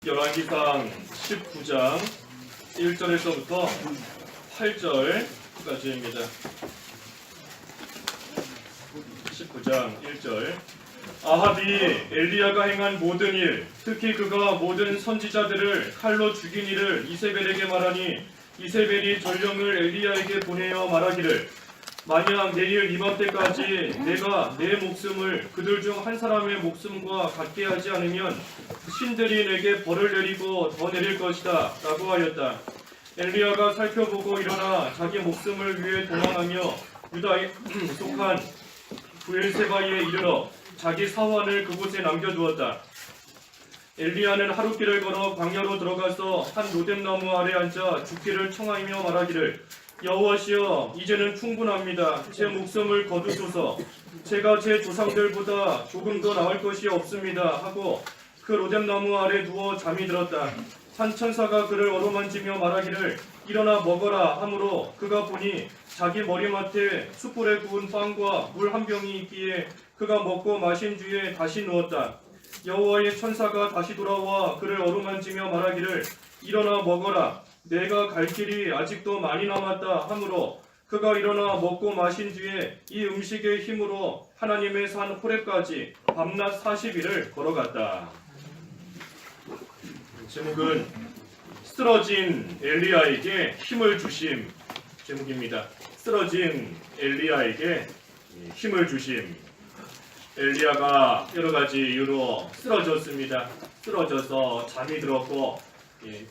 열왕기상 19장 1절에서부터 8절까지입니다. 19장 1절. 아합이 엘리야가 행한 모든 일, 특히 그가 모든 선지자들을 칼로 죽인 일을 이세벨에게 말하니 이세벨이 전령을 엘리야에게 보내어 말하기를 만약 내일 이맘때까지 내가 내 목숨을 그들 중 한 사람의 목숨과 같게 하지 않으면 신들이 내게 벌을 내리고 더 내릴 것이다 라고 하였다. 엘리야가 살펴보고 일어나 자기 목숨을 위해 도망하며 유다에 속한 브엘세바에 이르러 자기 사환을 그곳에 남겨두었다. 엘리야는 하룻길을 걸어 광야로 들어가서 한 로뎀나무 아래 앉아 죽기를 청하며 말하기를 여호와시여 이제는 충분합니다. 제 목숨을 거두소서. 제가 제 조상들보다 조금 더 나을 것이 없습니다 하고 그 로뎀나무 아래 누워 잠이 들었다. 한 천사가 그를 어루만지며 말하기를 일어나 먹어라 하므로 그가 보니 자기 머리맡에 숯불에 구운 빵과 물 한 병이 있기에 그가 먹고 마신 뒤에 다시 누웠다. 여호와의 천사가 다시 돌아와 그를 어루만지며 말하기를 일어나 먹어라. 내가 갈 길이 아직도 많이 남았다 하므로 그가 일어나 먹고 마신 뒤에 이 음식의 힘으로 하나님의 산 호렙까지 밤낮 40일을 걸어갔다. 제목은 쓰러진 엘리야에게 힘을 주심 제목입니다. 쓰러진 엘리야에게 힘을 주심. 엘리야가 여러 가지 이유로 쓰러졌습니다. 쓰러져서 잠이 들었고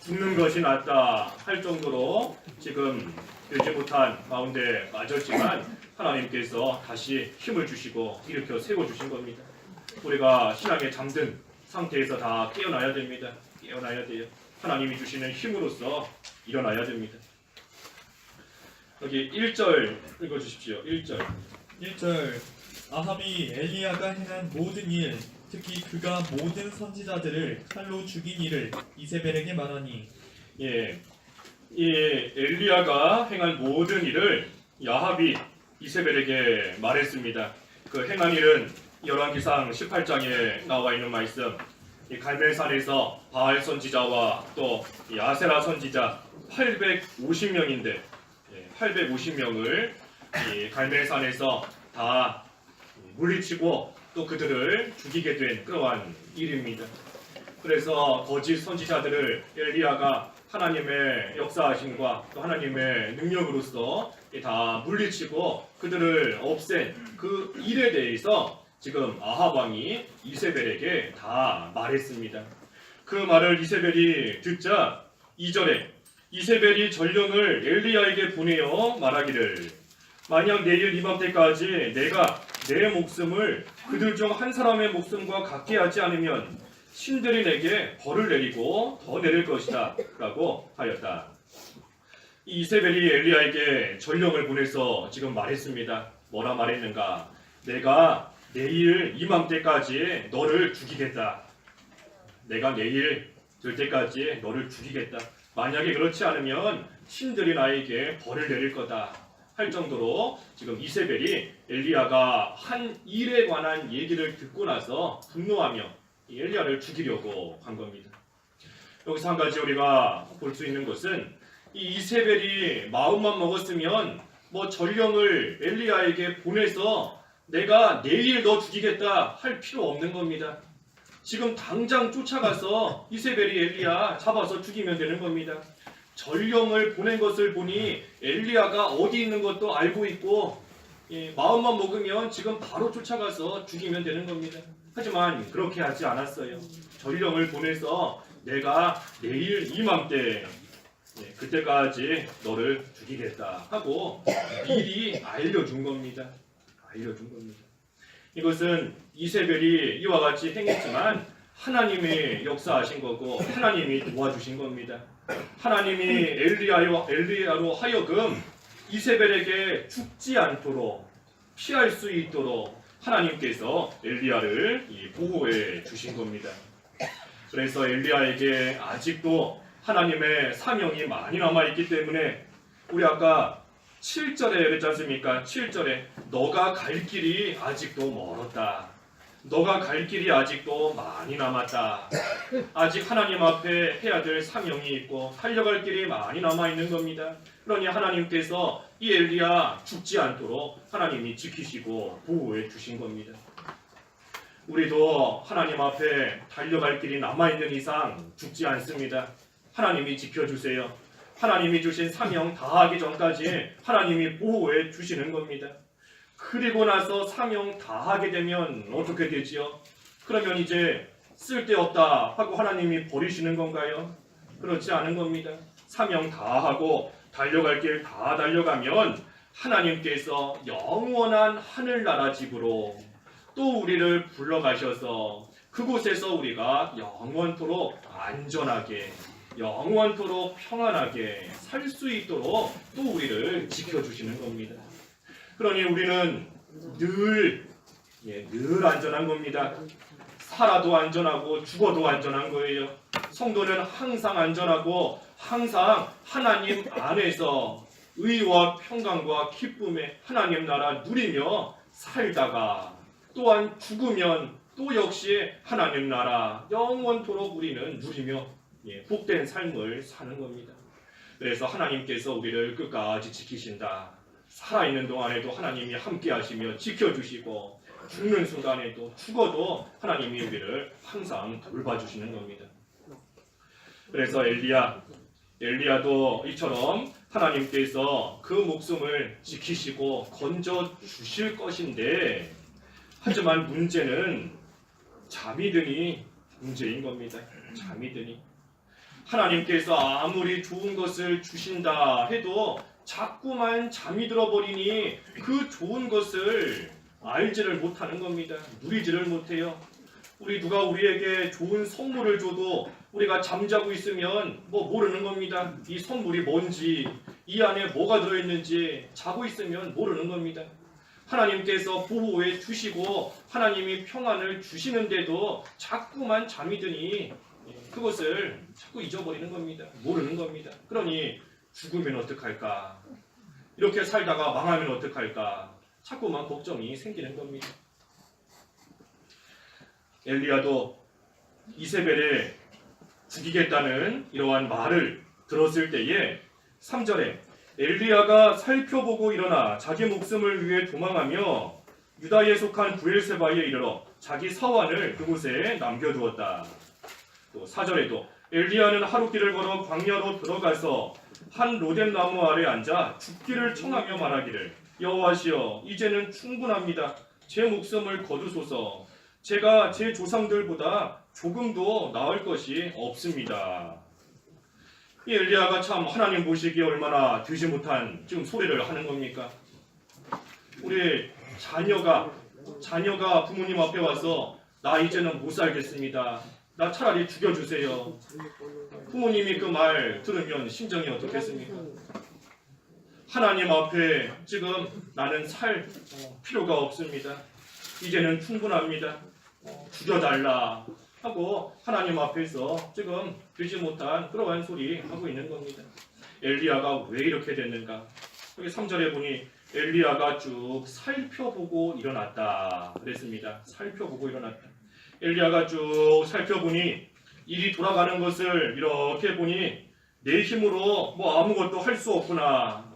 죽는 것이 낫다 할 정도로 지금 되지 못한 가운데 맞았지만 하나님께서 다시 힘을 주시고 일으켜 세워주신 겁니다. 우리가 신앙에 잠든 상태에서 다 깨어나야 됩니다. 깨어나야 돼요. 하나님이 주시는 힘으로써 일어나야 됩니다. 여기 1절 읽어주십시오. 1절. 아합이 엘리야가 행한 모든 일, 특히 그가 모든 선지자들을 칼로 죽인 일을 이세벨에게 말하니 이 엘리야가 행한 모든 일을 아합이 이세벨에게 말했습니다. 그 행한 일은 열왕기상 18장에 나와 있는 말씀, 이 갈멜산에서 바알 선지자와 또 아세라 선지자 850명인데 850명을 이 갈멜산에서 다 물리치고 또 그들을 죽이게 된 그러한 일입니다. 그래서 거짓 선지자들을 엘리야가 하나님의 역사하심과 또 하나님의 능력으로서 다 물리치고 그들을 없앤 그 일에 대해서 지금 아합 왕이 이세벨에게 다 말했습니다. 그 말을 이세벨이 듣자 2절에 이세벨이 전령을 엘리야에게 보내어 말하기를 만약 내일 이맘때까지 내가 내 목숨을 그들 중 한 사람의 목숨과 같게 하지 않으면 신들이 내게 벌을 내리고 더 내릴 것이다 라고 하였다. 이세벨이 엘리야에게 전령을 보내서 지금 말했습니다. 뭐라 말했는가? 내가 내일 이맘때까지 너를 죽이겠다. 내가 내일 될 때까지 너를 죽이겠다. 만약에 그렇지 않으면 신들이 나에게 벌을 내릴 거다 할 정도로 지금 이세벨이 엘리야가 한 일에 관한 얘기를 듣고 나서 분노하며 엘리야를 죽이려고 한 겁니다. 여기서 한 가지 우리가 볼 수 있는 것은 이 이세벨이 마음만 먹었으면 전령을 엘리야에게 보내서 내가 내일 너 죽이겠다 할 필요 없는 겁니다. 지금 당장 쫓아가서 이세벨이 엘리야 잡아서 죽이면 되는 겁니다. 전령을 보낸 것을 보니 엘리야가 어디 있는 것도 알고 있고 마음만 먹으면 지금 바로 쫓아가서 죽이면 되는 겁니다. 하지만 그렇게 하지 않았어요. 전령을 보내서 내가 내일 이맘때 그때까지 너를 죽이겠다 하고 미리 알려준 겁니다. 이것은 이세벨이 이와 같이 행했지만 하나님이 역사하신 거고 하나님이 도와주신 겁니다. 하나님이 엘리야로 하여금 이세벨에게 죽지 않도록 피할 수 있도록 하나님께서 엘리야를 보호해 주신 겁니다. 그래서 엘리야에게 아직도 하나님의 사명이 많이 남아있기 때문에 우리 아까 7절에 그랬지 않습니까? 7절에 너가 갈 길이 아직도 멀었다. 너가 갈 길이 아직도 많이 남았다. 아직 하나님 앞에 해야 될 사명이 있고 달려갈 길이 많이 남아 있는 겁니다. 그러니 하나님께서 이 엘리야 죽지 않도록 하나님이 지키시고 보호해 주신 겁니다. 우리도 하나님 앞에 달려갈 길이 남아 있는 이상 죽지 않습니다. 하나님이 지켜주세요. 하나님이 주신 사명 다하기 전까지 하나님이 보호해 주시는 겁니다. 그리고 나서 사명 다하게 되면 어떻게 되지요? 그러면 이제 쓸데없다 하고 하나님이 버리시는 건가요? 그렇지 않은 겁니다. 사명 다하고 달려갈 길 다 달려가면 하나님께서 영원한 하늘나라 집으로 또 우리를 불러가셔서 그곳에서 우리가 영원토록 안전하게 영원토록 평안하게 살 수 있도록 또 우리를 지켜주시는 겁니다. 그러니 우리는 늘 안전한 겁니다. 살아도 안전하고 죽어도 안전한 거예요. 성도는 항상 안전하고 항상 하나님 안에서 의와 평강과 기쁨의 하나님 나라 누리며 살다가 또한 죽으면 또 역시 하나님 나라 영원토록 우리는 누리며 복된 삶을 사는 겁니다. 그래서 하나님께서 우리를 끝까지 지키신다. 살아있는 동안에도 하나님이 함께 하시며 지켜주시고 죽는 순간에도 죽어도 하나님이 우리를 항상 돌봐주시는 겁니다. 그래서 엘리야도 이처럼 하나님께서 그 목숨을 지키시고 건져주실 것인데 하지만 문제는 잠이 드니 문제인 겁니다. 잠이 드니 하나님께서 아무리 좋은 것을 주신다 해도 자꾸만 잠이 들어버리니 그 좋은 것을 알지를 못하는 겁니다. 누리지를 못해요. 누가 우리에게 좋은 선물을 줘도 우리가 잠자고 있으면 모르는 겁니다. 이 선물이 뭔지 이 안에 뭐가 들어있는지 자고 있으면 모르는 겁니다. 하나님께서 보호해 주시고 하나님이 평안을 주시는데도 자꾸만 잠이 드니 그것을 자꾸 잊어버리는 겁니다. 모르는 겁니다. 그러니 죽으면 어떡할까? 이렇게 살다가 망하면 어떡할까? 자꾸만 걱정이 생기는 겁니다. 엘리야도 이세벨을 죽이겠다는 이러한 말을 들었을 때에 3절에 엘리야가 살펴보고 일어나 자기 목숨을 위해 도망하며 유다에 속한 브엘세바에 이르러 자기 사환을 그곳에 남겨두었다. 또 4절에도 엘리야는 하룻길을 걸어 광야로 들어가서 한 로뎀 나무 아래 앉아 죽기를 청하며 말하기를 여호와시여 이제는 충분합니다. 제 목숨을 거두소서. 제가 제 조상들보다 조금도 나을 것이 없습니다. 이 엘리야가 참 하나님 보시기에 얼마나 되지 못한 지금 소리를 하는 겁니까? 우리 자녀가 부모님 앞에 와서 나 이제는 못 살겠습니다. 나 차라리 죽여주세요. 부모님이 그 말 들으면 심정이 어떻겠습니까? 하나님 앞에 지금 나는 살 필요가 없습니다. 이제는 충분합니다. 죽여달라 하고 하나님 앞에서 지금 되지 못한 그러한 소리 하고 있는 겁니다. 엘리야가 왜 이렇게 됐는가? 여기 3절에 보니 엘리야가 쭉 살펴보고 일어났다 그랬습니다. 살펴보고 일어났다. 엘리야가 쭉 살펴보니 일이 돌아가는 것을 이렇게 보니 내 힘으로 아무것도 할 수 없구나.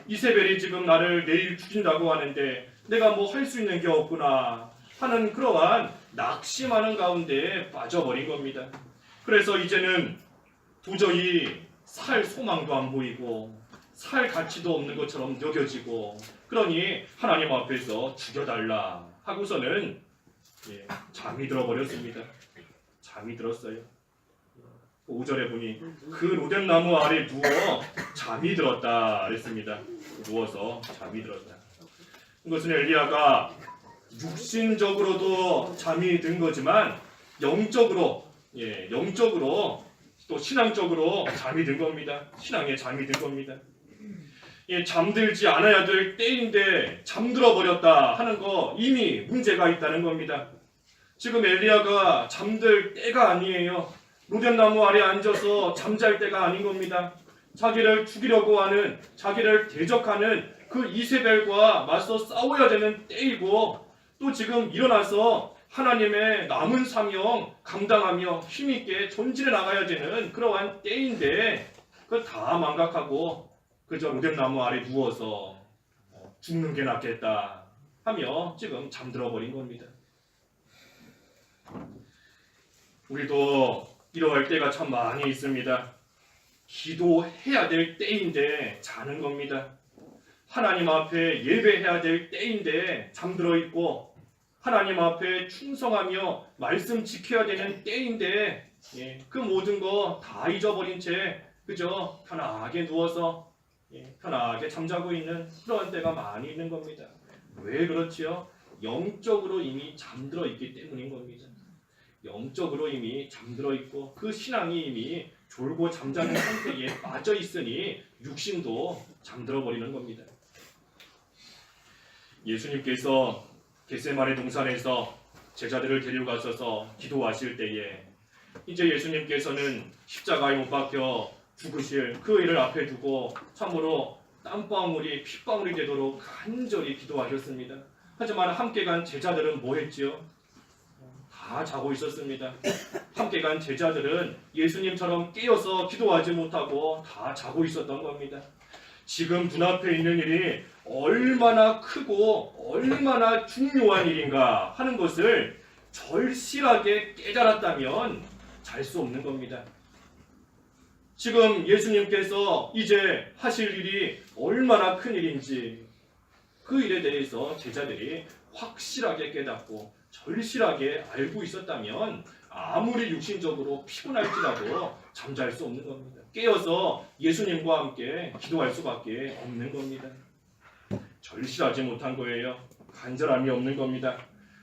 이세벨이 지금 나를 내일 죽인다고 하는데 내가 할 수 있는 게 없구나 하는 그러한 낙심하는 가운데 빠져버린 겁니다. 그래서 이제는 도저히 살 소망도 안 보이고 살 가치도 없는 것처럼 여겨지고 그러니 하나님 앞에서 죽여달라 하고서는 잠이 들어버렸습니다. 잠이 들었어요. 5절에 보니 그 로뎀 나무 아래 누워 잠이 들었다 그랬습니다. 누워서 잠이 들었다. 이것은 엘리야가 육신적으로도 잠이 든 거지만 영적으로 또 신앙적으로 잠이 든 겁니다. 신앙에 잠이 든 겁니다. 잠들지 않아야 될 때인데 잠들어 버렸다 하는 거 이미 문제가 있다는 겁니다. 지금 엘리야가 잠들 때가 아니에요. 로뎀 나무 아래 앉아서 잠잘 때가 아닌 겁니다. 자기를 죽이려고 하는, 자기를 대적하는 그 이세벨과 맞서 싸워야 되는 때이고 또 지금 일어나서 하나님의 남은 사명 감당하며 힘있게 전진해 나가야 되는 그러한 때인데 그걸 다 망각하고 그저 로뎀나무 아래 누워서 죽는 게 낫겠다 하며 지금 잠들어 버린 겁니다. 우리도 이러할 때가 참 많이 있습니다. 기도해야 될 때인데 자는 겁니다. 하나님 앞에 예배해야 될 때인데 잠들어 있고 하나님 앞에 충성하며 말씀 지켜야 되는 때인데 그 모든 거 다 잊어버린 채 그저 편하게 누워서 편하게 잠자고 있는 그런 때가 많이 있는 겁니다. 왜 그렇지요? 영적으로 이미 잠들어 있기 때문인 겁니다. 영적으로 이미 잠들어 있고 그 신앙이 이미 졸고 잠자는 상태에 빠져 있으니 육신도 잠들어 버리는 겁니다. 예수님께서 겟세마네 동산에서 제자들을 데려가셔서 기도하실 때에 이제 예수님께서는 십자가에 못 박혀 죽으실 그 일을 앞에 두고 참으로 땀방울이 핏방울이 되도록 간절히 기도하셨습니다. 하지만 함께 간 제자들은 뭐 했지요? 다 자고 있었습니다. 함께 간 제자들은 예수님처럼 깨어서 기도하지 못하고 다 자고 있었던 겁니다. 지금 눈앞에 있는 일이 얼마나 크고 얼마나 중요한 일인가 하는 것을 절실하게 깨달았다면 잘 수 없는 겁니다. 지금 예수님께서 이제 하실 일이 얼마나 큰 일인지 그 일에 대해서 제자들이 확실하게 깨닫고 절실하게 알고 있었다면 아무리 육신적으로 피곤할지라도 잠잘 수 없는 겁니다. 깨어서 예수님과 함께 기도할 수밖에 없는 겁니다. 절실하지 못한 거예요. 간절함이 없는 겁니다.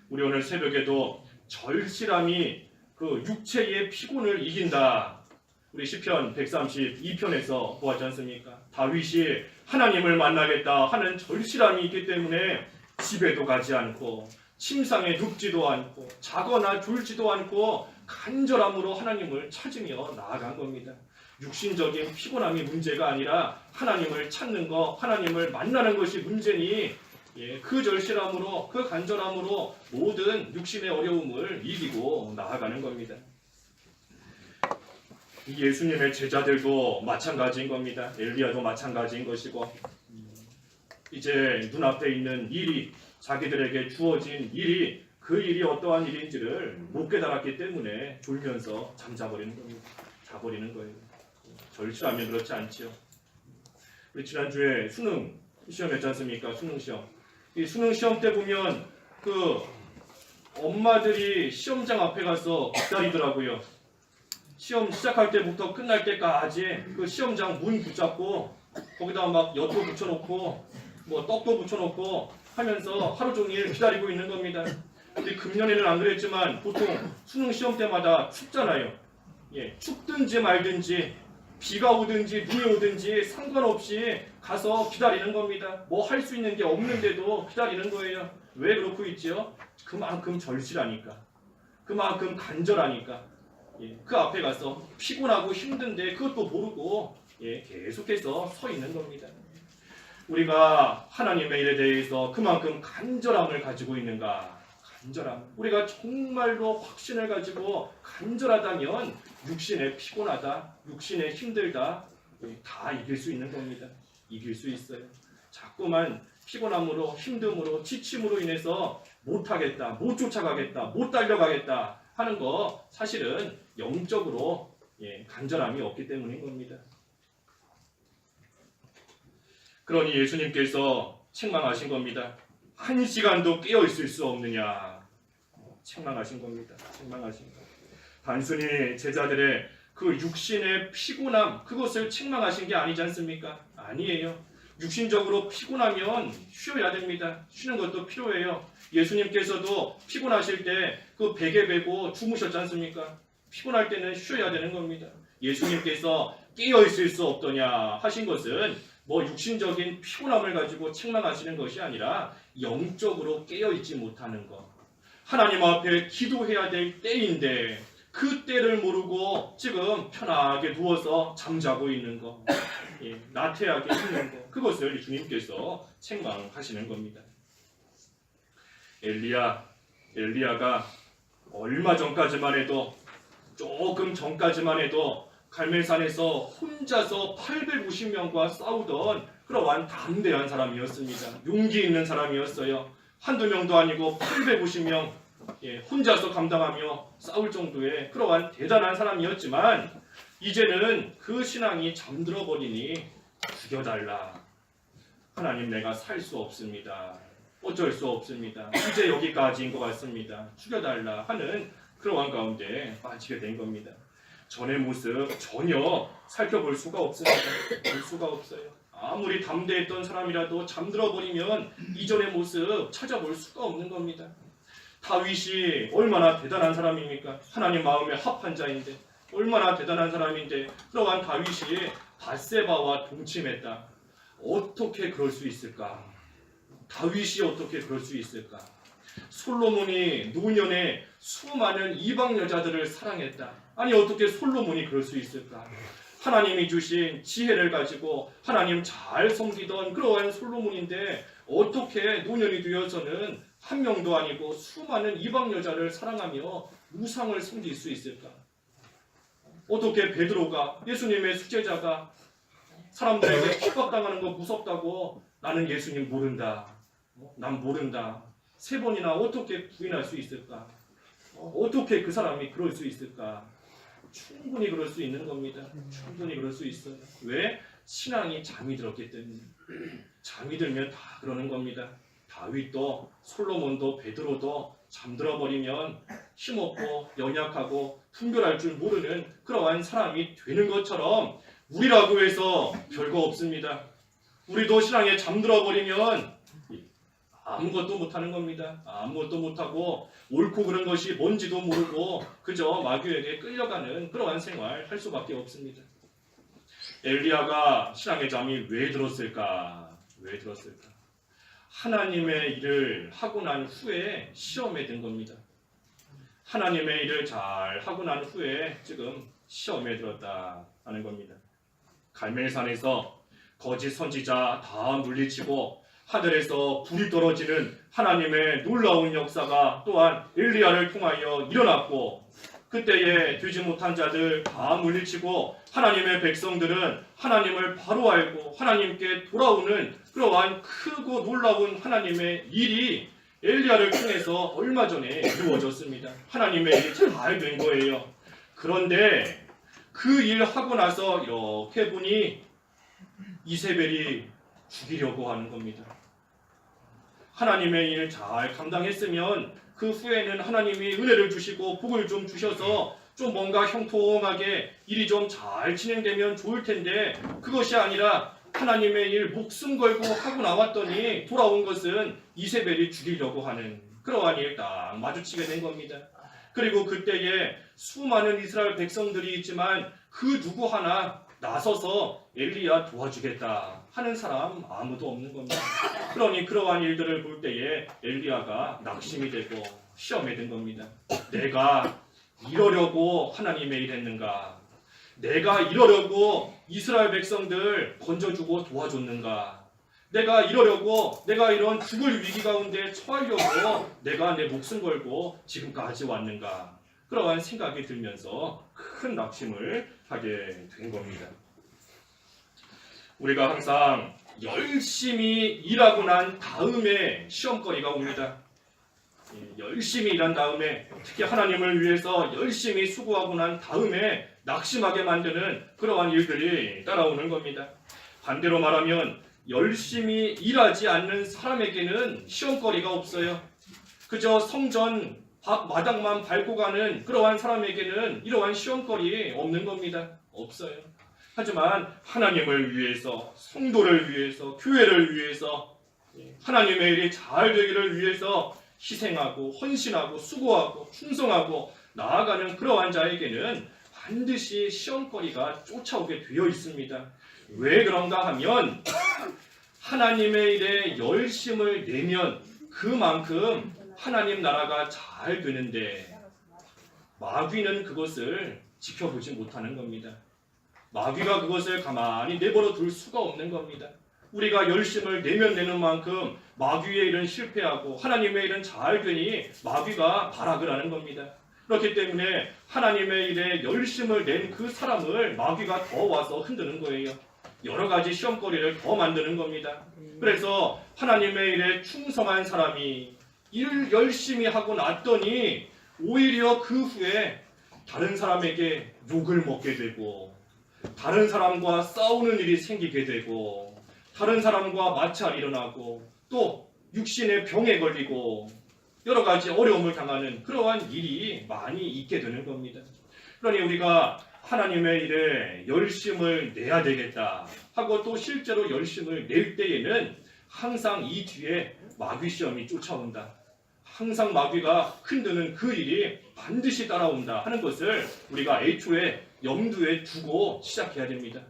우리 오늘 새벽에도 절실함이 그 육체의 피곤을 이긴다. 우리 시편 132편에서 보았지 않습니까? 다윗이 하나님을 만나겠다 하는 절실함이 있기 때문에 집에도 가지 않고 침상에 눕지도 않고 자거나 졸지도 않고 간절함으로 하나님을 찾으며 나아간 겁니다. 육신적인 피곤함이 문제가 아니라 하나님을 찾는 것, 하나님을 만나는 것이 문제니 그 절실함으로 그 간절함으로 모든 육신의 어려움을 이기고 나아가는 겁니다. 예수님의 제자들도 마찬가지인 겁니다. 엘리야도 마찬가지인 것이고 이제 눈앞에 있는 일이 자기들에게 주어진 일이 그 일이 어떠한 일인지를 못 깨달았기 때문에 졸면서 잠자버리는 겁니다. 자버리는 거예요. 절실하면 그렇지 않지요. 우리 지난주에 수능 시험했지 않습니까? 수능 시험. 이 수능 시험 때 보면 그 엄마들이 시험장 앞에 가서 기다리더라고요. 시험 시작할 때부터 끝날 때까지 그 시험장 문 붙잡고 거기다 막 엿도 붙여놓고 뭐 떡도 붙여놓고 하면서 하루 종일 기다리고 있는 겁니다. 근데 금년에는 안 그랬지만 보통 수능 시험 때마다 춥잖아요. 춥든지 말든지 비가 오든지 눈이 오든지 상관없이 가서 기다리는 겁니다. 뭐 할 수 있는 게 없는데도 기다리는 거예요. 왜 그렇고 있지요? 그만큼 절실하니까. 그만큼 간절하니까. 그 앞에 가서 피곤하고 힘든데 그것도 모르고 계속해서 서 있는 겁니다. 우리가 하나님의 일에 대해서 그만큼 간절함을 가지고 있는가? 간절함. 우리가 정말로 확신을 가지고 간절하다면 육신에 피곤하다, 육신에 힘들다 다 이길 수 있는 겁니다. 이길 수 있어요. 자꾸만 피곤함으로 힘듦으로 지침으로 인해서 못하겠다, 못 쫓아가겠다, 못 달려가겠다 하는 거 사실은 영적으로 간절함이 없기 때문인 겁니다. 그러니 예수님께서 책망하신 겁니다. 한 시간도 깨어 있을 수 없느냐. 책망하신 겁니다. 책망하신 거. 단순히 제자들의 그 육신의 피곤함 그것을 책망하신 게 아니지 않습니까? 아니에요. 육신적으로 피곤하면 쉬어야 됩니다. 쉬는 것도 필요해요. 예수님께서도 피곤하실 때 그 베개 베고 주무셨지 않습니까? 피곤할 때는 쉬어야 되는 겁니다. 예수님께서 깨어 있을 수 없더냐 하신 것은 뭐 육신적인 피곤함을 가지고 책망하시는 것이 아니라 영적으로 깨어 있지 못하는 것. 하나님 앞에 기도해야 될 때인데 그 때를 모르고 지금 편하게 누워서 잠자고 있는 것. 나태하게 있는 것. 그것을 주님께서 책망하시는 겁니다. 엘리야가 얼마 전까지만 해도 조금 전까지만 해도 갈멜산에서 혼자서 850명과 싸우던 그러한 담대한 사람이었습니다. 용기 있는 사람이었어요. 한두 명도 아니고 850명 혼자서 감당하며 싸울 정도의 그러한 대단한 사람이었지만 이제는 그 신앙이 잠들어 버리니 죽여달라. 하나님 내가 살 수 없습니다. 어쩔 수 없습니다. 이제 여기까지인 것 같습니다. 죽여달라 하는 그러한 가운데 빠지게 된 겁니다. 전의 모습 전혀 살펴볼 수가 없습니다. 볼 수가 없어요. 아무리 담대했던 사람이라도 잠들어 버리면 이전의 모습 찾아볼 수가 없는 겁니다. 다윗이 얼마나 대단한 사람입니까? 하나님 마음에 합한 자인데 얼마나 대단한 사람인데 그러한 다윗이 밧세바와 동침했다. 어떻게 그럴 수 있을까? 다윗이 어떻게 그럴 수 있을까? 솔로몬이 노년에 수많은 이방 여자들을 사랑했다. 아니 어떻게 솔로몬이 그럴 수 있을까? 하나님이 주신 지혜를 가지고 하나님 잘 섬기던 그러한 솔로몬인데 어떻게 노년이 되어서는 한 명도 아니고 수많은 이방 여자를 사랑하며 우상을 섬길 수 있을까? 어떻게 베드로가 예수님의 숙제자가 사람들에게 핍박당하는 거 무섭다고 나는 예수님 모른다. 난 모른다. 3번이나 어떻게 부인할 수 있을까? 어떻게 그 사람이 그럴 수 있을까? 충분히 그럴 수 있는 겁니다. 충분히 그럴 수 있어요. 왜? 신앙이 잠이 들었기 때문에. 잠이 들면 다 그러는 겁니다. 다윗도 솔로몬도 베드로도 잠들어 버리면 힘없고 연약하고 분별할 줄 모르는 그러한 사람이 되는 것처럼 우리라고 해서 별거 없습니다. 우리도 신앙에 잠들어 버리면 아무것도 못하는 겁니다. 아무것도 못하고 옳고 그른 것이 뭔지도 모르고 그저 마귀에게 끌려가는 그러한 생활 할 수밖에 없습니다. 엘리야가 신앙의 잠이 왜 들었을까? 왜 들었을까? 하나님의 일을 하고 난 후에 시험에 든 겁니다. 하나님의 일을 잘 하고 난 후에 지금 시험에 들었다 하는 겁니다. 갈멜산에서 거짓 선지자 다 물리치고 하늘에서 불이 떨어지는 하나님의 놀라운 역사가 또한 엘리야를 통하여 일어났고 그때에 되지 못한 자들 다 물리치고 하나님의 백성들은 하나님을 바로 알고 하나님께 돌아오는 그러한 크고 놀라운 하나님의 일이 엘리야를 통해서 얼마 전에 이루어졌습니다. 하나님의 일이 잘 된 거예요. 그런데 그 일 하고 나서 이렇게 보니 이세벨이 죽이려고 하는 겁니다. 하나님의 일 잘 감당했으면 그 후에는 하나님이 은혜를 주시고 복을 좀 주셔서 좀 뭔가 형통하게 일이 좀 잘 진행되면 좋을 텐데 그것이 아니라 하나님의 일 목숨 걸고 하고 나왔더니 돌아온 것은 이세벨이 죽이려고 하는 그러한 일 딱 마주치게 된 겁니다. 그리고 그때에 수많은 이스라엘 백성들이 있지만 그 누구 하나 나서서 엘리야 도와주겠다 하는 사람 아무도 없는 겁니다. 그러니 그러한 일들을 볼 때에 엘리야가 낙심이 되고 시험에 든 겁니다. 내가 이러려고 하나님의 일 했는가? 내가 이러려고 이스라엘 백성들 건져주고 도와줬는가? 내가 이러려고 내가 이런 죽을 위기 가운데 처하려고 내가 내 목숨 걸고 지금까지 왔는가? 그러한 생각이 들면서 큰 낙심을 하게 된 겁니다. 우리가 항상 열심히 일하고 난 다음에 시험거리가 옵니다. 열심히 일한 다음에 특히 하나님을 위해서 열심히 수고하고 난 다음에 낙심하게 만드는 그러한 일들이 따라오는 겁니다. 반대로 말하면 열심히 일하지 않는 사람에게는 시험거리가 없어요. 그저 성전 마당만 밟고 가는 그러한 사람에게는 이러한 시험거리 없는 겁니다. 없어요. 하지만 하나님을 위해서, 성도를 위해서, 교회를 위해서 하나님의 일이 잘 되기를 위해서 희생하고 헌신하고 수고하고 충성하고 나아가는 그러한 자에게는 반드시 시험거리가 쫓아오게 되어 있습니다. 왜 그런가 하면 하나님의 일에 열심을 내면 그만큼 하나님 나라가 잘 되는데 마귀는 그것을 지켜보지 못하는 겁니다. 마귀가 그것을 가만히 내버려 둘 수가 없는 겁니다. 우리가 열심을 내면 내는 만큼 마귀의 일은 실패하고 하나님의 일은 잘 되니 마귀가 발악을 하는 겁니다. 그렇기 때문에 하나님의 일에 열심을 낸 그 사람을 마귀가 더 와서 흔드는 거예요. 여러 가지 시험거리를 더 만드는 겁니다. 그래서 하나님의 일에 충성한 사람이 일 열심히 하고 났더니 오히려 그 후에 다른 사람에게 욕을 먹게 되고 다른 사람과 싸우는 일이 생기게 되고 다른 사람과 마찰이 일어나고 또 육신의 병에 걸리고 여러 가지 어려움을 당하는 그러한 일이 많이 있게 되는 겁니다. 그러니 우리가 하나님의 일에 열심을 내야 되겠다 하고 또 실제로 열심을 낼 때에는 항상 이 뒤에 마귀 시험이 쫓아온다. 항상 마귀가 흔드는 그 일이 반드시 따라온다 하는 것을 우리가 애초에 염두에 두고 시작해야 됩니다.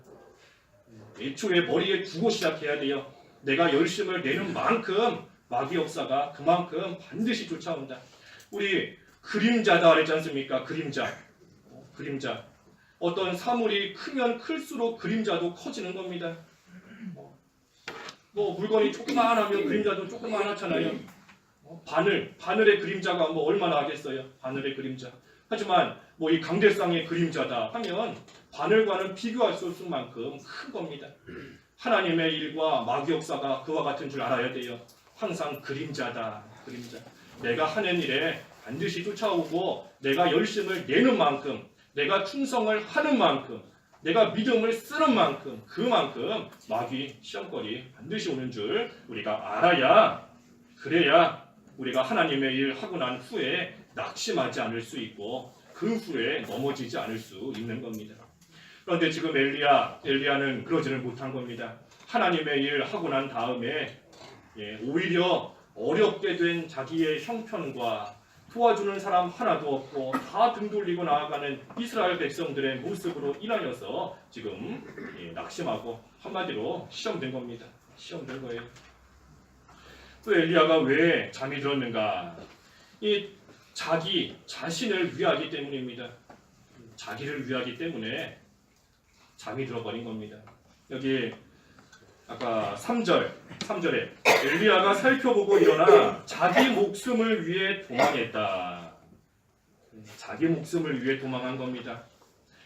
애초에 머리에 두고 시작해야 돼요. 내가 열심을 내는 만큼 마귀 역사가 그만큼 반드시 쫓아온다. 우리 그림자다 그랬지 않습니까? 그림자. 어떤 사물이 크면 클수록 그림자도 커지는 겁니다. 뭐 물건이 조그마하면 그림자도 조그마하잖아요. 바늘의 그림자가 뭐 얼마나 하겠어요? 바늘의 그림자. 하지만 뭐 이 강대상의 그림자다 하면 바늘과는 비교할 수 없을 만큼 큰 겁니다. 하나님의 일과 마귀 역사가 그와 같은 줄 알아야 돼요. 항상 그림자다. 그림자. 내가 하는 일에 반드시 쫓아오고 내가 열심을 내는 만큼 내가 충성을 하는 만큼 내가 믿음을 쓰는 만큼 그만큼 마귀 시험거리 반드시 오는 줄 우리가 알아야 그래야 우리가 하나님의 일 하고 난 후에 낙심하지 않을 수 있고 그 후에 넘어지지 않을 수 있는 겁니다. 그런데 지금 엘리야는 그러지를 못한 겁니다. 하나님의 일 하고 난 다음에 오히려 어렵게 된 자기의 형편과 도와주는 사람 하나도 없고 다 등 돌리고 나아가는 이스라엘 백성들의 모습으로 인하여서 지금 낙심하고 한마디로 시험된 겁니다. 시험된 거예요. 또 엘리야가 왜 잠이 들었는가? 이 자기 자신을 위하기 때문입니다. 자기를 위하기 때문에 잠이 들어버린 겁니다. 여기 아까 3절에 엘리야가 살펴보고 일어나 자기 목숨을 위해 도망했다. 자기 목숨을 위해 도망한 겁니다.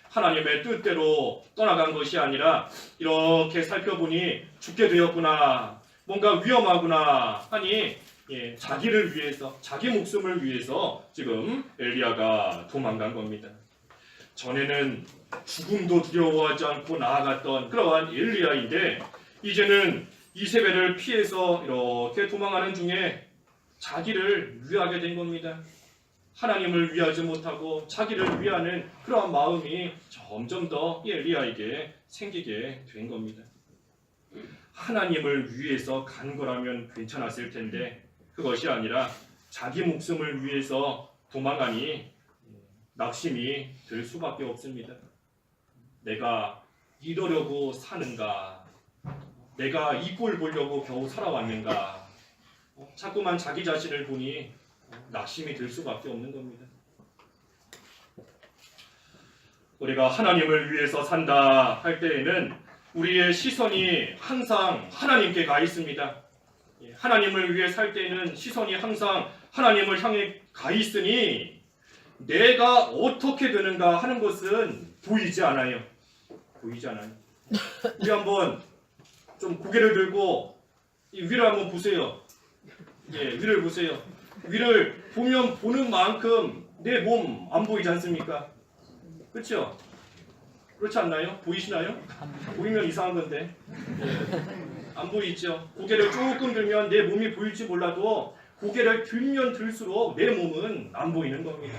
하나님의 뜻대로 떠나간 것이 아니라 이렇게 살펴보니 죽게 되었구나. 뭔가 위험하구나 하니 자기를 위해서 자기 목숨을 위해서 지금 엘리야가 도망간 겁니다. 전에는 죽음도 두려워하지 않고 나아갔던 그러한 엘리야인데 이제는 이세벨을 피해서 이렇게 도망하는 중에 자기를 위하게 된 겁니다. 하나님을 위하지 못하고 자기를 위하는 그러한 마음이 점점 더 엘리야에게 생기게 된 겁니다. 하나님을 위해서 간 거라면 괜찮았을 텐데 그것이 아니라 자기 목숨을 위해서 도망가니 낙심이 들 수밖에 없습니다. 내가 이러려고 사는가? 내가 이 꼴 보려고 겨우 살아왔는가? 자꾸만 자기 자신을 보니 낙심이 들 수밖에 없는 겁니다. 우리가 하나님을 위해서 산다 할 때에는 우리의 시선이 항상 하나님께 가 있습니다. 하나님을 위해 살 때에는 시선이 항상 하나님을 향해 가 있으니 내가 어떻게 되는가 하는 것은 보이지 않아요. 보이지 않아요. 우리 한번 좀 고개를 들고 이 위를 한번 보세요. 위를 보세요. 위를 보면 보는 만큼 내 몸 안 보이지 않습니까? 그렇죠? 그렇지 않나요? 보이시나요? 보이면 이상한 건데 안 보이죠? 고개를 조금 들면 내 몸이 보일지 몰라도 고개를 들면 들수록 내 몸은 안 보이는 겁니다.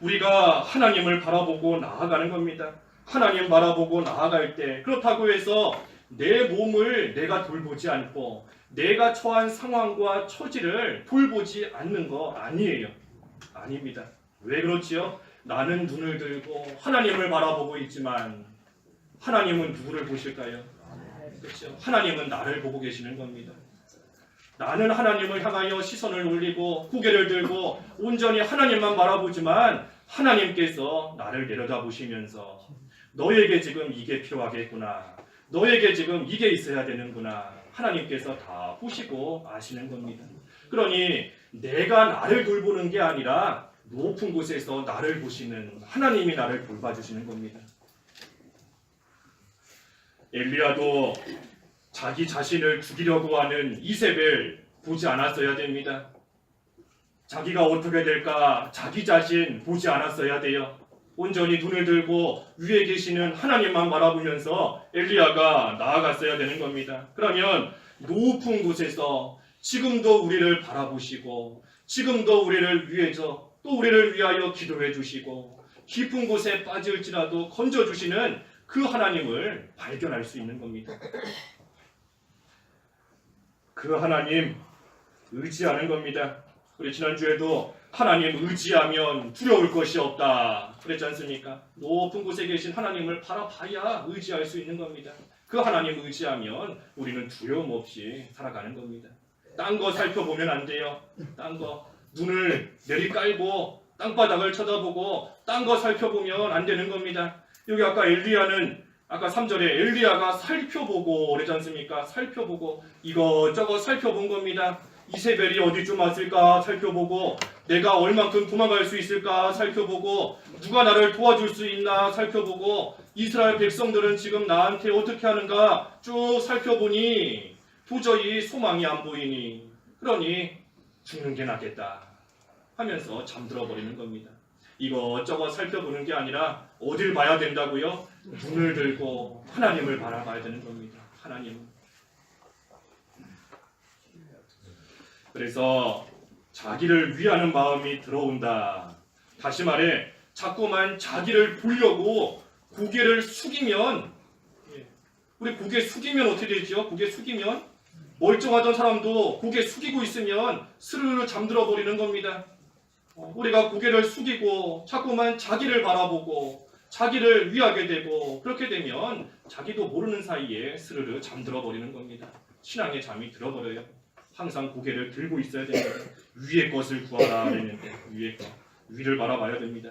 우리가 하나님을 바라보고 나아가는 겁니다. 하나님 바라보고 나아갈 때 그렇다고 해서 내 몸을 내가 돌보지 않고 내가 처한 상황과 처지를 돌보지 않는 거 아니에요. 아닙니다. 왜 그렇지요? 나는 눈을 들고 하나님을 바라보고 있지만 하나님은 누구를 보실까요? 그렇죠? 하나님은 나를 보고 계시는 겁니다. 나는 하나님을 향하여 시선을 올리고 고개를 들고 온전히 하나님만 바라보지만 하나님께서 나를 내려다보시면서 너에게 지금 이게 필요하겠구나. 너에게 지금 이게 있어야 되는구나. 하나님께서 다 보시고 아시는 겁니다. 그러니 내가 나를 돌보는 게 아니라 높은 곳에서 나를 보시는 하나님이 나를 돌봐주시는 겁니다. 엘리야도 자기 자신을 죽이려고 하는 이세벨 보지 않았어야 됩니다. 자기가 어떻게 될까 자기 자신 보지 않았어야 돼요. 온전히 눈을 들고 위에 계시는 하나님만 바라보면서 엘리야가 나아갔어야 되는 겁니다. 그러면 높은 곳에서 지금도 우리를 바라보시고 지금도 우리를 위해서 또 우리를 위하여 기도해 주시고 깊은 곳에 빠질지라도 건져주시는 그 하나님을 발견할 수 있는 겁니다. 그 하나님 의지하는 겁니다. 우리 지난주에도 하나님 의지하면 두려울 것이 없다 그랬지 않습니까? 높은 곳에 계신 하나님을 바라봐야 의지할 수 있는 겁니다. 그 하나님 의지하면 우리는 두려움 없이 살아가는 겁니다. 딴 거 살펴보면 안 돼요. 딴 거 눈을 내리깔고 땅바닥을 쳐다보고 딴 거 살펴보면 안 되는 겁니다. 여기 아까 엘리야는 아까 3절에 엘리야가 살펴보고 그러지 않습니까? 살펴보고 이것저것 살펴본 겁니다. 이세벨이 어디쯤 왔을까 살펴보고 내가 얼만큼 도망갈 수 있을까 살펴보고 누가 나를 도와줄 수 있나 살펴보고 이스라엘 백성들은 지금 나한테 어떻게 하는가 쭉 살펴보니 도저히 소망이 안 보이니 그러니 죽는 게 낫겠다 하면서 잠들어 버리는 겁니다. 이것저것 살펴보는 게 아니라 어딜 봐야 된다고요? 눈을 들고 하나님을 바라봐야 되는 겁니다. 하나님. 그래서 자기를 위하는 마음이 들어온다. 다시 말해 자꾸만 자기를 보려고 고개를 숙이면 우리 고개 숙이면 어떻게 되죠? 고개 숙이면 멀쩡하던 사람도 고개 숙이고 있으면 스르르 잠들어 버리는 겁니다. 우리가 고개를 숙이고 자꾸만 자기를 바라보고 자기를 위하게 되고 그렇게 되면 자기도 모르는 사이에 스르르 잠들어 버리는 겁니다. 신앙의 잠이 들어버려요. 항상 고개를 들고 있어야 됩니다. 위의 것을 구하라 그랬는데 위의 것, 위를 바라봐야 됩니다.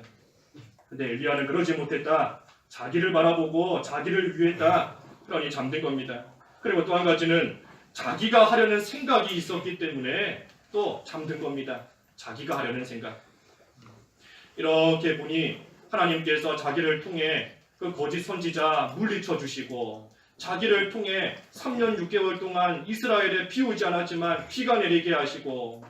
근데 엘리야는 그러지 못했다. 자기를 바라보고 자기를 위했다. 그러니 잠든 겁니다. 그리고 또 한 가지는 자기가 하려는 생각이 있었기 때문에 또 잠든 겁니다. 자기가 하려는 생각. 이렇게 보니 하나님께서 자기를 통해 그 거짓 선지자 물리쳐 주시고 자기를 통해 3년 6개월 동안 이스라엘에 비 오지 않았지만 비가 내리게 하시고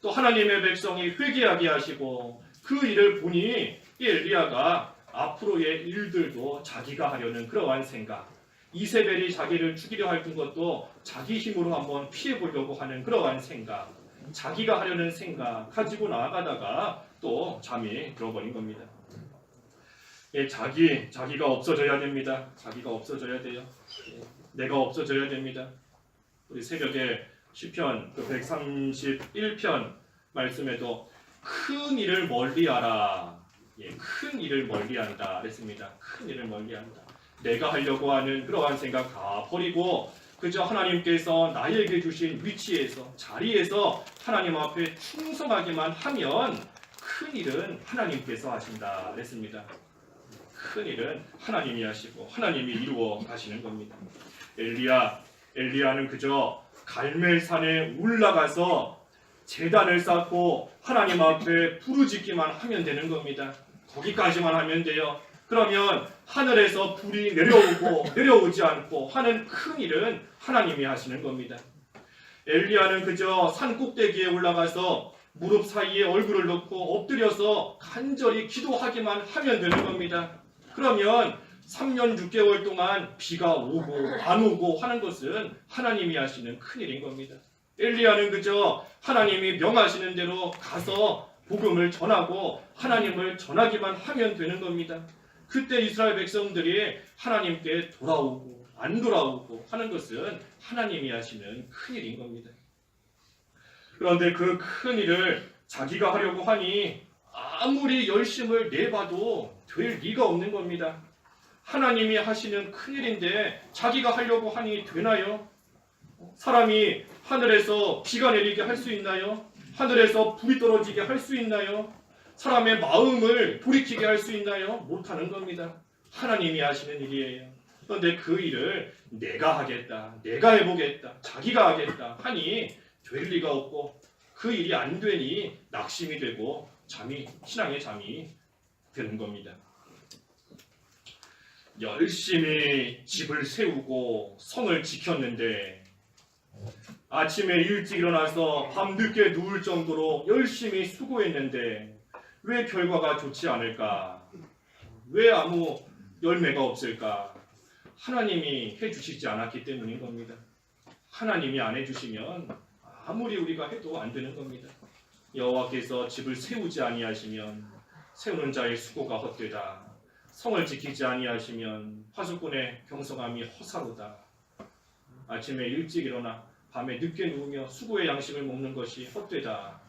또 하나님의 백성이 회개하게 하시고 그 일을 보니 이 엘리야가 앞으로의 일들도 자기가 하려는 그러한 생각, 이세벨이 자기를 죽이려 했던 것도 자기 힘으로 한번 피해보려고 하는 그러한 생각, 자기가 하려는 생각 가지고 나아가다가 또 잠이 들어버린 겁니다. 자기가 없어져야 됩니다. 자기가 없어져야 돼요. 내가 없어져야 됩니다. 우리 새벽에 시편 131편 말씀에도 큰 일을 멀리하라. 큰 일을 멀리한다 그랬습니다. 큰 일을 멀리한다. 내가 하려고 하는 그러한 생각 다 버리고 그저 하나님께서 나에게 주신 위치에서 자리에서 하나님 앞에 충성하기만 하면 큰 일은 하나님께서 하신다 그랬습니다. 큰 일은 하나님이 하시고 하나님이 이루어 가시는 겁니다. 엘리야는 그저 갈멜산에 올라가서 제단을 쌓고 하나님 앞에 부르짖기만 하면 되는 겁니다. 거기까지만 하면 돼요. 그러면 하늘에서 불이 내려오지 않고 하는 큰 일은 하나님이 하시는 겁니다. 엘리야는 그저 산 꼭대기에 올라가서 무릎 사이에 얼굴을 넣고 엎드려서 간절히 기도하기만 하면 되는 겁니다. 그러면 3년 6개월 동안 비가 오고 안 오고 하는 것은 하나님이 하시는 큰일인 겁니다. 엘리야는 그저 하나님이 명하시는 대로 가서 복음을 전하고 하나님을 전하기만 하면 되는 겁니다. 그때 이스라엘 백성들이 하나님께 돌아오고 안 돌아오고 하는 것은 하나님이 하시는 큰일인 겁니다. 그런데 그 큰일을 자기가 하려고 하니 아무리 열심을 내봐도 될 리가 없는 겁니다. 하나님이 하시는 큰일인데 자기가 하려고 하니 되나요? 사람이 하늘에서 비가 내리게 할 수 있나요? 하늘에서 불이 떨어지게 할 수 있나요? 사람의 마음을 돌이키게 할 수 있나요? 못하는 겁니다. 하나님이 하시는 일이에요. 그런데 그 일을 내가 하겠다, 내가 해보겠다, 자기가 하겠다 하니 될 리가 없고 그 일이 안 되니 낙심이 되고 신앙의 잠이 드는 겁니다. 열심히 집을 세우고 성을 지켰는데 아침에 일찍 일어나서 밤늦게 누울 정도로 열심히 수고했는데 왜 결과가 좋지 않을까? 왜 아무 열매가 없을까? 하나님이 해주시지 않았기 때문인 겁니다. 하나님이 안 해주시면 아무리 우리가 해도 안 되는 겁니다. 여호와께서 집을 세우지 아니하시면 세우는 자의 수고가 헛되다. 성을 지키지 아니하시면 파수꾼의 경성함이 허사로다. 아침에 일찍 일어나 밤에 늦게 누우며 수고의 양식을 먹는 것이 헛되다.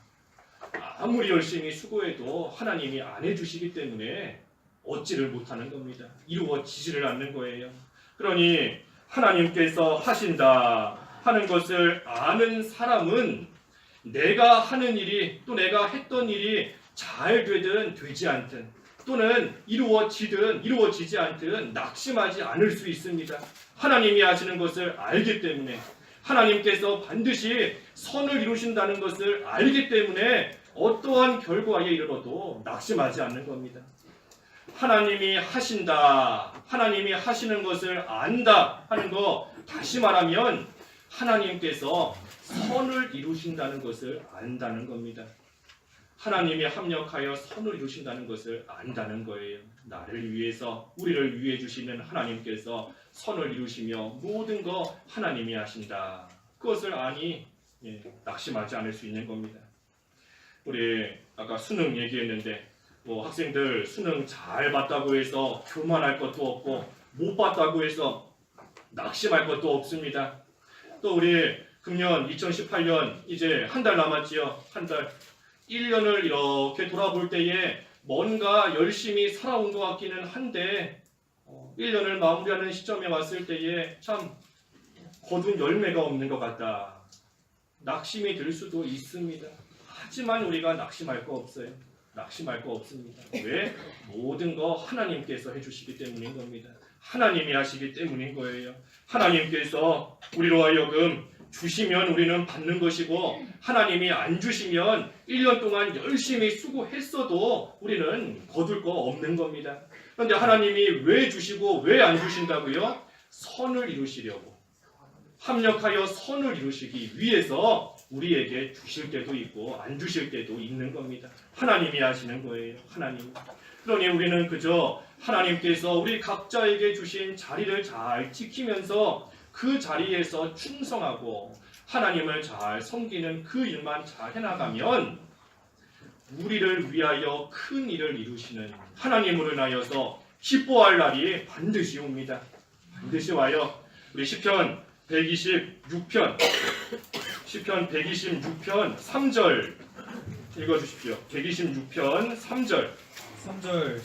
아무리 열심히 수고해도 하나님이 안 해주시기 때문에 얻지를 못하는 겁니다. 이루어지지를 않는 거예요. 그러니 하나님께서 하신다 하는 것을 아는 사람은 내가 하는 일이 또 내가 했던 일이 잘 되든 되지 않든 또는 이루어지든 이루어지지 않든 낙심하지 않을 수 있습니다. 하나님이 하시는 것을 알기 때문에 하나님께서 반드시 선을 이루신다는 것을 알기 때문에 어떠한 결과에 이르러도 낙심하지 않는 겁니다. 하나님이 하신다, 하나님이 하시는 것을 안다 하는 거, 다시 말하면 하나님께서 선을 이루신다는 것을 안다는 겁니다. 하나님이 합력하여 선을 이루신다는 것을 안다는 거예요. 나를 위해서, 우리를 위해 주시는 하나님께서 선을 이루시며 모든 거 하나님이 하신다. 그것을 아니 낙심하지 않을 수 있는 겁니다. 우리 아까 수능 얘기했는데 학생들 수능 잘 봤다고 해서 교만할 것도 없고 못 봤다고 해서 낙심할 것도 없습니다. 또 우리 금년 2018년 이제 한 달 남았지요. 한 달. 1년을 이렇게 돌아볼 때에 뭔가 열심히 살아온 것 같기는 한데 1년을 마무리하는 시점에 왔을 때에 참 거둔 열매가 없는 것 같다. 낙심이 들 수도 있습니다. 하지만 우리가 낙심할 거 없어요. 낙심할 거 없습니다. 왜? 모든 거 하나님께서 해주시기 때문인 겁니다. 하나님이 하시기 때문인 거예요. 하나님께서 우리로 하여금 주시면 우리는 받는 것이고 하나님이 안 주시면 1년 동안 열심히 수고했어도 우리는 거둘 거 없는 겁니다. 그런데 하나님이 왜 주시고 왜 안 주신다고요? 선을 이루시려고. 합력하여 선을 이루시기 위해서 우리에게 주실 때도 있고 안 주실 때도 있는 겁니다. 하나님이 하시는 거예요. 하나님. 그러니 우리는 그저 하나님께서 우리 각자에게 주신 자리를 잘 지키면서 그 자리에서 충성하고 하나님을 잘 섬기는 그 일만 잘 해나가면 우리를 위하여 큰 일을 이루시는 하나님으로 인하여서 기뻐할 날이 반드시 옵니다. 반드시 와요. 우리 시편 126편 3절 읽어주십시오. 126편 3절 3절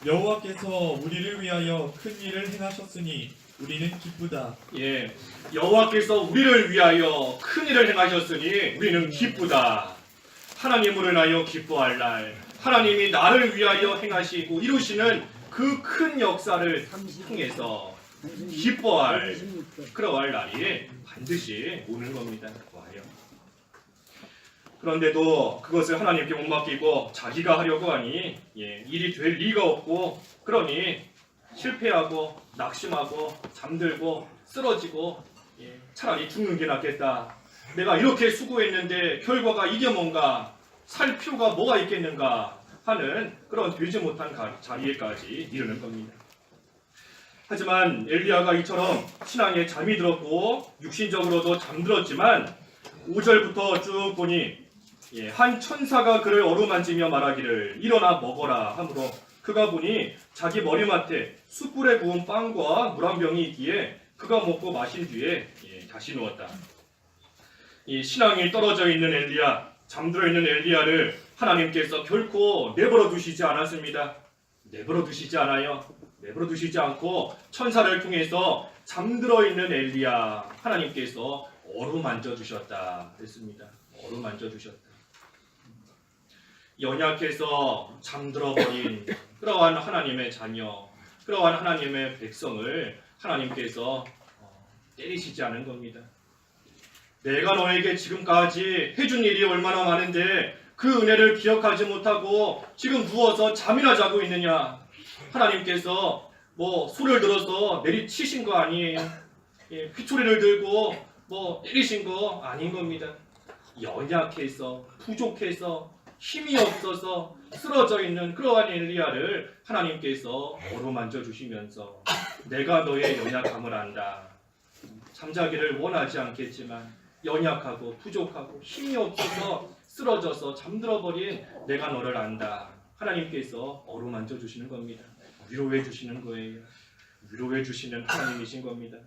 여호와께서 우리를 위하여 큰 일을 행하셨으니 우리는 기쁘다. 예, 여호와께서 우리를 위하여 큰 일을 행하셨으니 우리는 기쁘다. 하나님으로 인하여 기뻐할 날, 하나님이 나를 위하여 행하시고 이루시는 그 큰 역사를 통해서 기뻐할 그러할 날이 반드시 오는 겁니다. 와요. 그런데도 그것을 하나님께 못 맡기고 자기가 하려고 하니 일이 될 리가 없고 그러니 실패하고 낙심하고 잠들고 쓰러지고 차라리 죽는 게 낫겠다. 내가 이렇게 수고했는데 결과가 이게 뭔가 살 필요가 뭐가 있겠는가 하는 그런 되지 못한 자리에까지 이르는 겁니다. 하지만 엘리야가 이처럼 신앙에 잠이 들었고 육신적으로도 잠들었지만 5절부터 쭉 보니 한 천사가 그를 어루만지며 말하기를 일어나 먹어라 하므로 그가 보니 자기 머리맡에 숯불에 구운 빵과 물 한 병이 있기에 그가 먹고 마신 뒤에 다시 누웠다. 이 신앙이 떨어져 있는 엘리야, 잠들어 있는 엘리야를 하나님께서 결코 내버려 두시지 않았습니다. 내버려 두시지 않아요. 내버려 두시지 않고 천사를 통해서 잠들어 있는 엘리야 하나님께서 어루만져 주셨다 했습니다. 어루만져 주셨다. 연약해서 잠들어 버린 그러한 하나님의 자녀, 그러한 하나님의 백성을 하나님께서 때리시지 않은 겁니다. 내가 너에게 지금까지 해준 일이 얼마나 많은데 그 은혜를 기억하지 못하고 지금 누워서 잠이나 자고 있느냐? 하나님께서 뭐 소리를 들어서 내리치신 거 아니에요. 예, 휘초리를 들고 뭐 때리신 거 아닌 겁니다. 연약해서 부족해서 힘이 없어서 쓰러져 있는 그러한 엘리야를 하나님께서 어루만져 주시면서 내가 너의 연약함을 안다. 잠자기를 원하지 않겠지만 연약하고 부족하고 힘이 없어서 쓰러져서 잠들어버린 내가 너를 안다. 하나님께서 어루만져 주시는 겁니다. 위로해 주시는 거예요. 위로해 주시는 하나님이신 겁니다.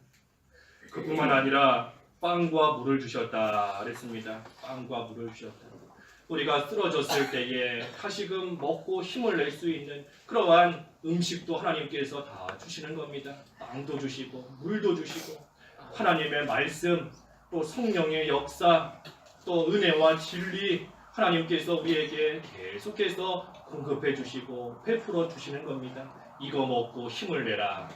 그뿐만 아니라 빵과 물을 주셨다 그랬습니다. 빵과 물을 주셨다. 우리가 쓰러졌을 때에 다시금 먹고 힘을 낼 수 있는 그러한 음식도 하나님께서 다 주시는 겁니다. 빵도 주시고 물도 주시고 하나님의 말씀 또 성령의 역사 또 은혜와 진리 하나님께서 우리에게 계속해서 공급해 주시고 베풀어 주시는 겁니다. 이거 먹고 힘을 내라.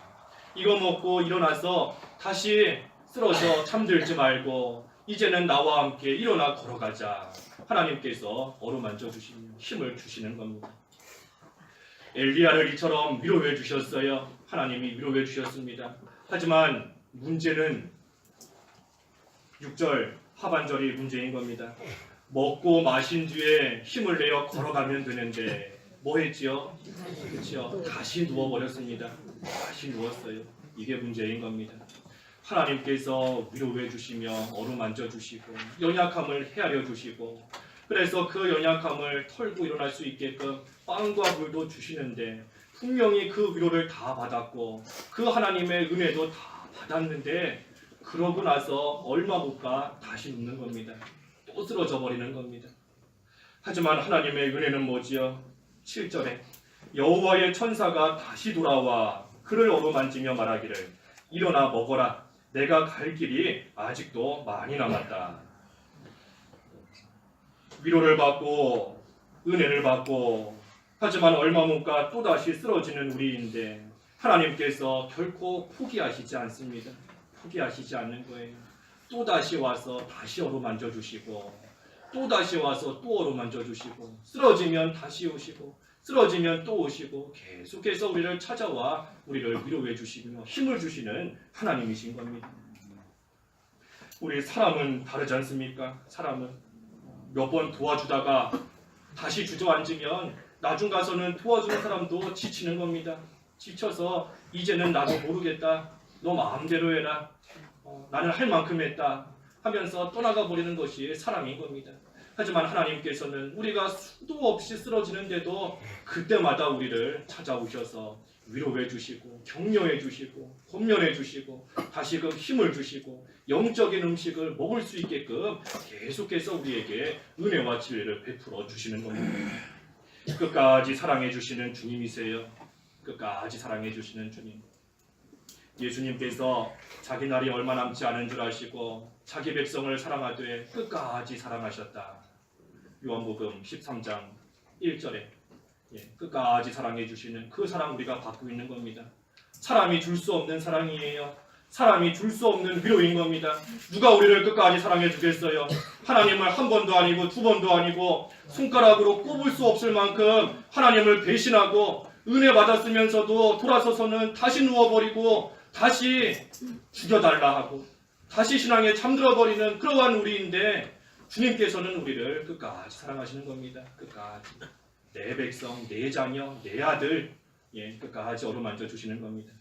이거 먹고 일어나서 다시 쓰러져 잠들지 말고 이제는 나와 함께 일어나 걸어가자. 하나님께서 어루만져 주시며 힘을 주시는 겁니다. 엘리야를 이처럼 위로해 주셨어요. 하나님이 위로해 주셨습니다. 하지만 문제는 6절 하반절이 문제인 겁니다. 먹고 마신 뒤에 힘을 내어 걸어가면 되는데 뭐 했지요? 그렇죠. 다시 누워버렸습니다. 다시 누웠어요. 이게 문제인 겁니다. 하나님께서 위로해 주시며 어루만져 주시고 연약함을 헤아려 주시고 그래서 그 연약함을 털고 일어날 수 있게끔 빵과 물도 주시는데 분명히 그 위로를 다 받았고 그 하나님의 은혜도 다 받았는데 그러고 나서 얼마 못 가 다시 눕는 겁니다. 또 쓰러져 버리는 겁니다. 하지만 하나님의 은혜는 뭐지요? 7절에 여호와의 천사가 다시 돌아와 그를 어루만지며 말하기를 일어나 먹어라. 내가 갈 길이 아직도 많이 남았다. 위로를 받고 은혜를 받고 하지만 얼마 못 가 또다시 쓰러지는 우리인데 하나님께서 결코 포기하시지 않습니다. 포기하시지 않는 거예요. 또다시 와서 다시 어루만져 주시고 또다시 와서 또 어루만져 주시고 쓰러지면 다시 오시고 쓰러지면 또 오시고 계속해서 우리를 찾아와 우리를 위로해 주시며 힘을 주시는 하나님이신 겁니다. 우리 사람은 다르지 않습니까? 사람은 몇 번 도와주다가 다시 주저앉으면 나중 가서는 도와주는 사람도 지치는 겁니다. 지쳐서 이제는 나도 모르겠다. 너 마음대로 해라. 나는 할 만큼 했다. 하면서 떠나가 버리는 것이 사람인 겁니다. 하지만 하나님께서는 우리가 수도 없이 쓰러지는데도 그때마다 우리를 찾아오셔서 위로해 주시고 격려해 주시고 권면해 주시고 다시금 힘을 주시고 영적인 음식을 먹을 수 있게끔 계속해서 우리에게 은혜와 진리를 베풀어 주시는 겁니다. 끝까지 사랑해 주시는 주님이세요. 끝까지 사랑해 주시는 주님. 예수님께서 자기 날이 얼마 남지 않은 줄 아시고 자기 백성을 사랑하되 끝까지 사랑하셨다. 요한복음 13장 1절에 끝까지 사랑해 주시는 그 사랑 우리가 받고 있는 겁니다. 사람이 줄 수 없는 사랑이에요. 사람이 줄 수 없는 위로인 겁니다. 누가 우리를 끝까지 사랑해 주겠어요? 하나님을 한 번도 아니고 두 번도 아니고 손가락으로 꼽을 수 없을 만큼 하나님을 배신하고 은혜 받았으면서도 돌아서서는 다시 누워버리고 다시 죽여달라 하고 다시 신앙에 잠들어버리는 그러한 우리인데 주님께서는 우리를 끝까지 사랑하시는 겁니다. 끝까지 내 백성, 내 자녀, 내 아들 끝까지 어루만져 주시는 겁니다.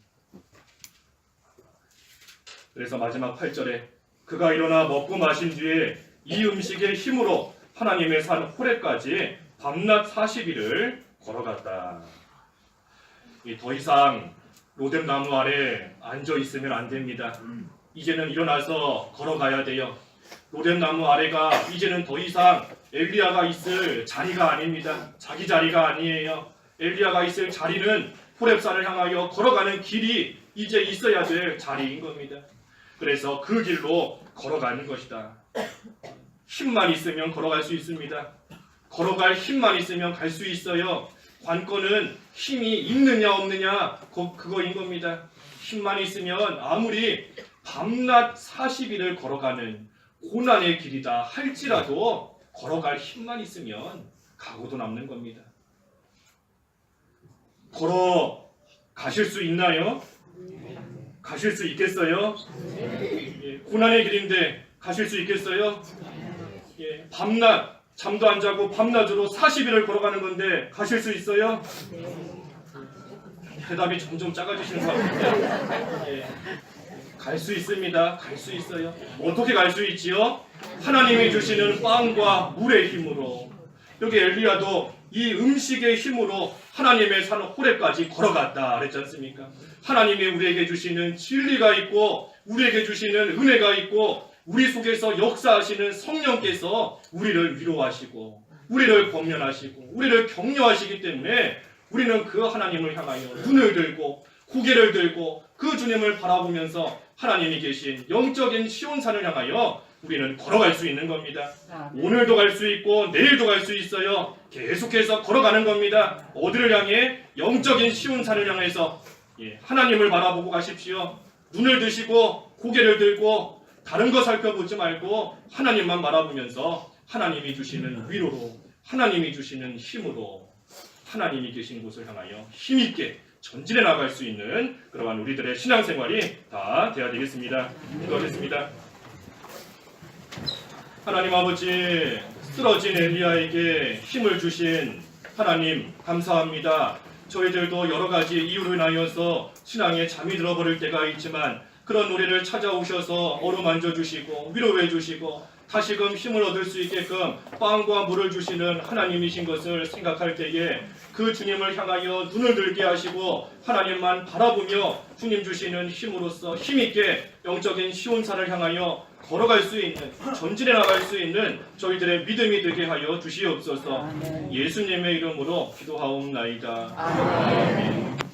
그래서 마지막 8절에 그가 일어나 먹고 마신 뒤에 이 음식의 힘으로 하나님의 산 호렙까지 밤낮 40일을 걸어갔다. 더 이상 로뎀나무 아래 앉아 있으면 안 됩니다. 이제는 일어나서 걸어가야 돼요. 로뎀나무 아래가 이제는 더 이상 엘리야가 있을 자리가 아닙니다. 자기 자리가 아니에요. 엘리야가 있을 자리는 호렙산을 향하여 걸어가는 길이 이제 있어야 될 자리인 겁니다. 그래서 그 길로 걸어가는 것이다. 힘만 있으면 걸어갈 수 있습니다. 걸어갈 힘만 있으면 갈 수 있어요. 관건은 힘이 있느냐 없느냐 그거인 겁니다. 힘만 있으면 아무리 밤낮 40일을 걸어가는 고난의 길이다 할지라도 걸어갈 힘만 있으면 각오도 남는 겁니다. 걸어 가실 수 있나요? 가실 수 있겠어요? 예, 고난의 길인데 가실 수 있겠어요? 예, 밤낮 잠도 안 자고 밤낮으로 40일을 걸어가는 건데 가실 수 있어요? 대답이 점점 작아지시는 것 같은데 예, 갈 수 있습니다. 갈 수 있어요. 어떻게 갈 수 있지요? 하나님이 주시는 빵과 물의 힘으로. 여기 엘리야도 이 음식의 힘으로 하나님의 산 호렙까지 걸어갔다 그랬지 않습니까? 하나님이 우리에게 주시는 진리가 있고 우리에게 주시는 은혜가 있고 우리 속에서 역사하시는 성령께서 우리를 위로하시고 우리를 권면하시고 우리를 격려하시기 때문에 우리는 그 하나님을 향하여 눈을 들고 고개를 들고 그 주님을 바라보면서 하나님이 계신 영적인 시온산을 향하여 우리는 걸어갈 수 있는 겁니다. 오늘도 갈 수 있고 내일도 갈 수 있어요. 계속해서 걸어가는 겁니다. 어디를 향해? 영적인 시온산을 향해서 하나님을 바라보고 가십시오. 눈을 드시고 고개를 들고 다른 거 살펴보지 말고 하나님만 바라보면서 하나님이 주시는 위로로 하나님이 주시는 힘으로 하나님이 계신 곳을 향하여 힘있게 전진해 나갈 수 있는 그러한 우리들의 신앙생활이 다 되어야 되겠습니다. 기도하겠습니다. 하나님 아버지, 쓰러진 엘리야에게 힘을 주신 하나님 감사합니다. 저희들도 여러 가지 이유로 인하여서 신앙에 잠이 들어버릴 때가 있지만 그런 우리를 찾아오셔서 어루만져 주시고 위로해 주시고 다시금 힘을 얻을 수 있게끔 빵과 물을 주시는 하나님이신 것을 생각할 때에 그 주님을 향하여 눈을 들게 하시고 하나님만 바라보며 주님 주시는 힘으로써 힘있게 영적인 시온산을 향하여 걸어갈 수 있는 전진해 나갈 수 있는 저희들의 믿음이 되게 하여 주시옵소서. 예수님의 이름으로 기도하옵나이다. 아멘.